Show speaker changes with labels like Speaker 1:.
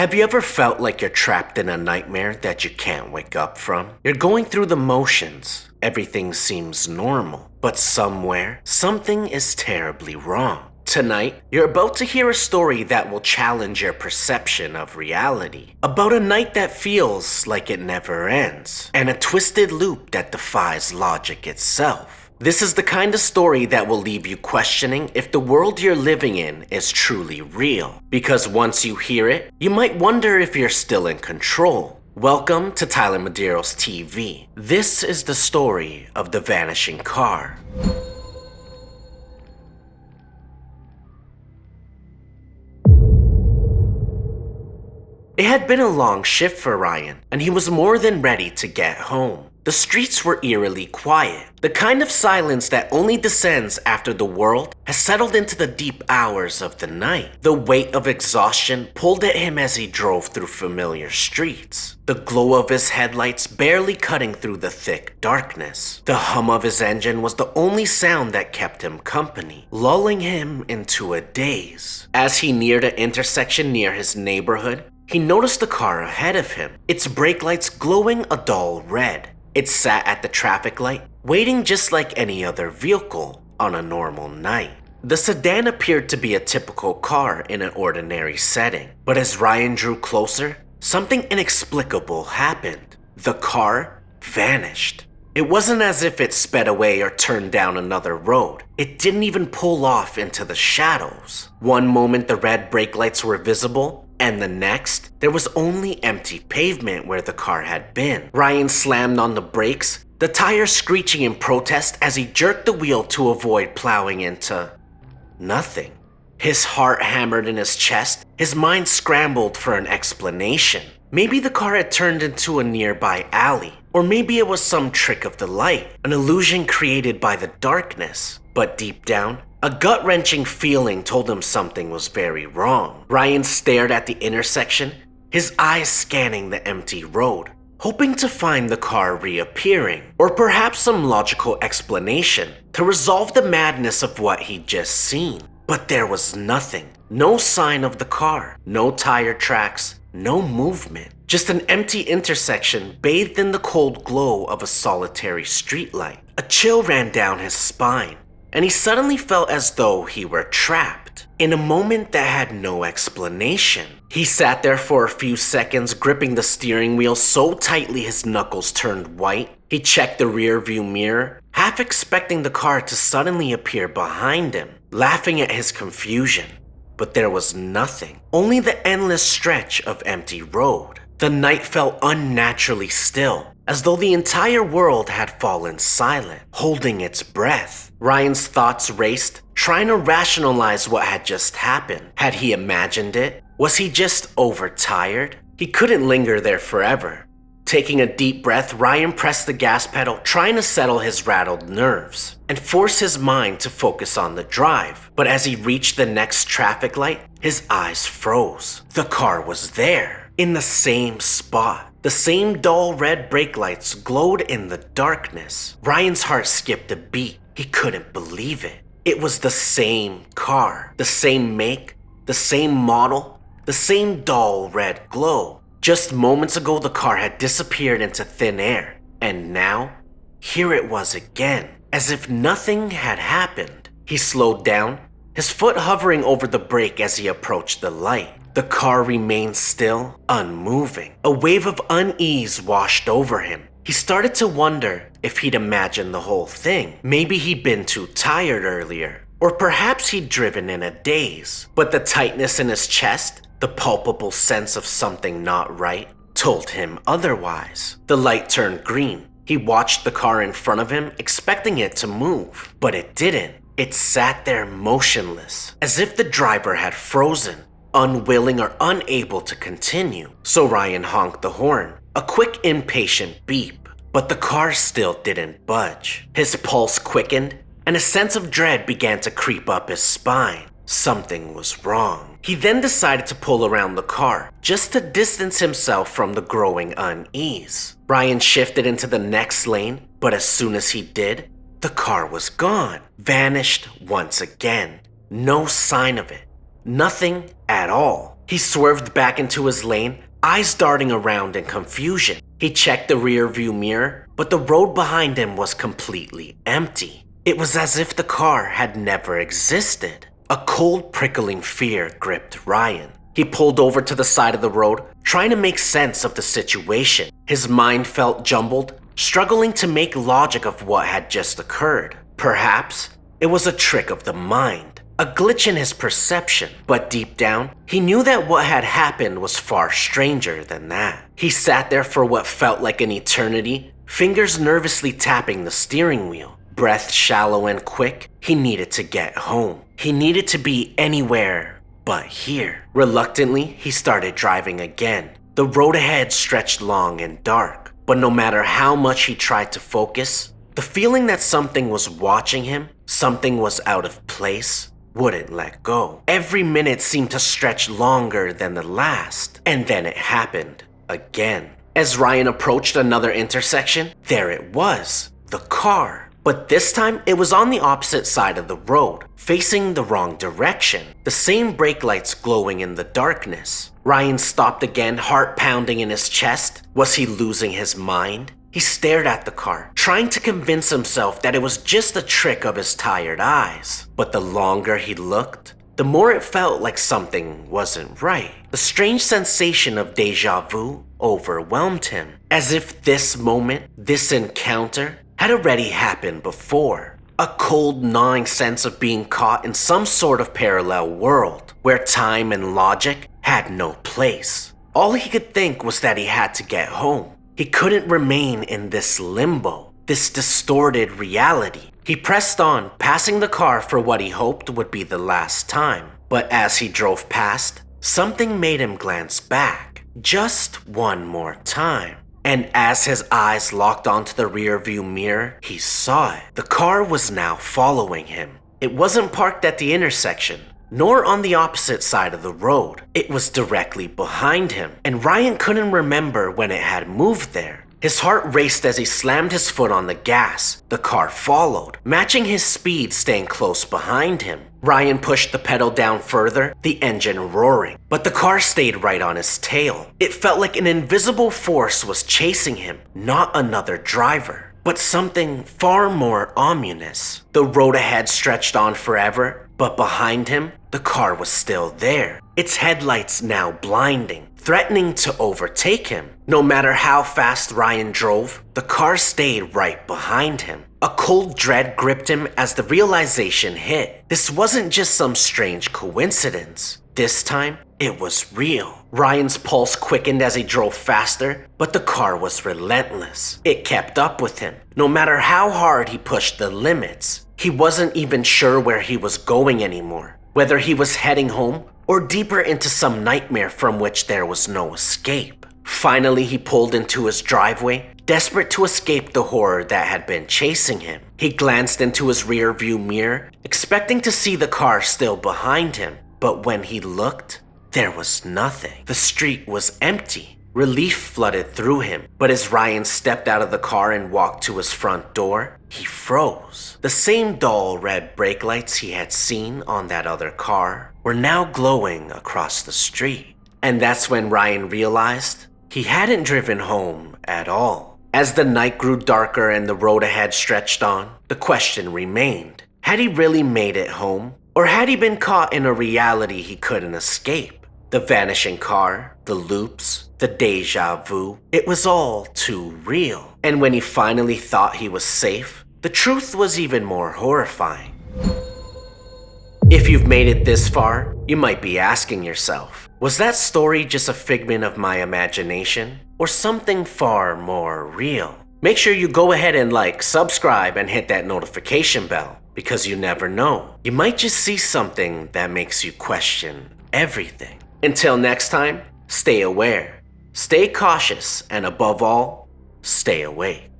Speaker 1: Have you ever felt like you're trapped in a nightmare that you can't wake up from? You're going through the motions. Everything seems normal, but somewhere, something is terribly wrong. Tonight, you're about to hear a story that will challenge your perception of reality. About a night that feels like it never ends, and a twisted loop that defies logic itself. This is the kind of story that will leave you questioning if the world you're living in is truly real. Because once you hear it, you might wonder if you're still in control. Welcome to TylerMedeirosTV. This is the story of the vanishing car. It had been a long shift for Ryan, and he was more than ready to get home. The streets were eerily quiet, the kind of silence that only descends after the world has settled into the deep hours of the night. The weight of exhaustion pulled at him as he drove through familiar streets, the glow of his headlights barely cutting through the thick darkness. The hum of his engine was the only sound that kept him company, lulling him into a daze. As he neared an intersection near his neighborhood, he noticed the car ahead of him, its brake lights glowing a dull red. It sat at the traffic light, waiting just like any other vehicle on a normal night. The sedan appeared to be a typical car in an ordinary setting, but as Ryan drew closer, something inexplicable happened. The car vanished. It wasn't as if it sped away or turned down another road. It didn't even pull off into the shadows. One moment the red brake lights were visible, and the next, there was only empty pavement where the car had been. Ryan slammed on the brakes, the tires screeching in protest as he jerked the wheel to avoid plowing into nothing. His heart hammered in his chest, his mind scrambled for an explanation. Maybe the car had turned into a nearby alley, or maybe it was some trick of the light, an illusion created by the darkness. But deep down, a gut-wrenching feeling told him something was very wrong. Ryan stared at the intersection, his eyes scanning the empty road, hoping to find the car reappearing, or perhaps some logical explanation to resolve the madness of what he'd just seen. But there was nothing. No sign of the car, no tire tracks, no movement. Just an empty intersection bathed in the cold glow of a solitary streetlight. A chill ran down his spine, and he suddenly felt as though he were trapped in a moment that had no explanation. He sat there for a few seconds, gripping the steering wheel so tightly his knuckles turned white. He checked the rearview mirror, half expecting the car to suddenly appear behind him, laughing at his confusion. But there was nothing, only the endless stretch of empty road. The night felt unnaturally still, as though the entire world had fallen silent, holding its breath. Ryan's thoughts raced, trying to rationalize what had just happened. Had he imagined it? Was he just overtired? He couldn't linger there forever. Taking a deep breath, Ryan pressed the gas pedal, trying to settle his rattled nerves and force his mind to focus on the drive. But as he reached the next traffic light, his eyes froze. The car was there, in the same spot. The same dull red brake lights glowed in the darkness. Ryan's heart skipped a beat. He couldn't believe it. It was the same car, the same make, the same model, the same dull red glow. Just moments ago, the car had disappeared into thin air, and now, here it was again, as if nothing had happened. He slowed down, his foot hovering over the brake as he approached the light. The car remained still, unmoving. A wave of unease washed over him. He started to wonder if he'd imagined the whole thing. Maybe he'd been too tired earlier, or perhaps he'd driven in a daze. But the tightness in his chest, the palpable sense of something not right, told him otherwise. The light turned green. He watched the car in front of him, expecting it to move, but it didn't. It sat there motionless, as if the driver had frozen, unwilling or unable to continue. So Ryan honked the horn, a quick, impatient beep, but the car still didn't budge. His pulse quickened, and a sense of dread began to creep up his spine. Something was wrong. He then decided to pull around the car, just to distance himself from the growing unease. Ryan shifted into the next lane, but as soon as he did, the car was gone, vanished once again. No sign of it. Nothing at all. He swerved back into his lane, eyes darting around in confusion. He checked the rearview mirror, but the road behind him was completely empty. It was as if the car had never existed. A cold, prickling fear gripped Ryan. He pulled over to the side of the road, trying to make sense of the situation. His mind felt jumbled, struggling to make logic of what had just occurred. Perhaps it was a trick of the mind, a glitch in his perception, but deep down, he knew that what had happened was far stranger than that. He sat there for what felt like an eternity, fingers nervously tapping the steering wheel. Breath shallow and quick, he needed to get home. He needed to be anywhere but here. Reluctantly, he started driving again. The road ahead stretched long and dark, but no matter how much he tried to focus, the feeling that something was watching him, something was out of place, wouldn't let go. Every minute seemed to stretch longer than the last, and then it happened again. As Ryan approached another intersection, there it was, the car. But this time, it was on the opposite side of the road, facing the wrong direction, the same brake lights glowing in the darkness. Ryan stopped again, heart pounding in his chest. Was he losing his mind? He stared at the car, trying to convince himself that it was just a trick of his tired eyes. But the longer he looked, the more it felt like something wasn't right. The strange sensation of deja vu overwhelmed him, as if this moment, this encounter, had already happened before. A cold, gnawing sense of being caught in some sort of parallel world, where time and logic had no place. All he could think was that he had to get home. He couldn't remain in this limbo, this distorted reality. He pressed on, passing the car for what he hoped would be the last time. But as he drove past, something made him glance back, just one more time. And as his eyes locked onto the rearview mirror, he saw it. The car was now following him. It wasn't parked at the intersection, nor on the opposite side of the road. It was directly behind him, and Ryan couldn't remember when it had moved there. His heart raced as he slammed his foot on the gas. The car followed, matching his speed, staying close behind him. Ryan pushed the pedal down further, the engine roaring, but the car stayed right on his tail. It felt like an invisible force was chasing him, not another driver, but something far more ominous. The road ahead stretched on forever, but behind him, the car was still there, its headlights now blinding, threatening to overtake him. No matter how fast Ryan drove, the car stayed right behind him. A cold dread gripped him as the realization hit. This wasn't just some strange coincidence. This time, it was real. Ryan's pulse quickened as he drove faster, but the car was relentless. It kept up with him, no matter how hard he pushed the limits. He wasn't even sure where he was going anymore, whether he was heading home or deeper into some nightmare from which there was no escape. Finally, he pulled into his driveway, desperate to escape the horror that had been chasing him. He glanced into his rearview mirror, expecting to see the car still behind him. But when he looked, there was nothing. The street was empty. Relief flooded through him, but as Ryan stepped out of the car and walked to his front door, he froze. The same dull red brake lights he had seen on that other car were now glowing across the street. And that's when Ryan realized he hadn't driven home at all. As the night grew darker and the road ahead stretched on, the question remained. Had he really made it home? Or had he been caught in a reality he couldn't escape? The vanishing car, the loops, the deja vu, it was all too real. And when he finally thought he was safe, the truth was even more horrifying. If you've made it this far, you might be asking yourself, was that story just a figment of my imagination, or something far more real? Make sure you go ahead and like, subscribe, and hit that notification bell, because you never know. You might just see something that makes you question everything. Until next time, stay aware, stay cautious, and above all, stay awake.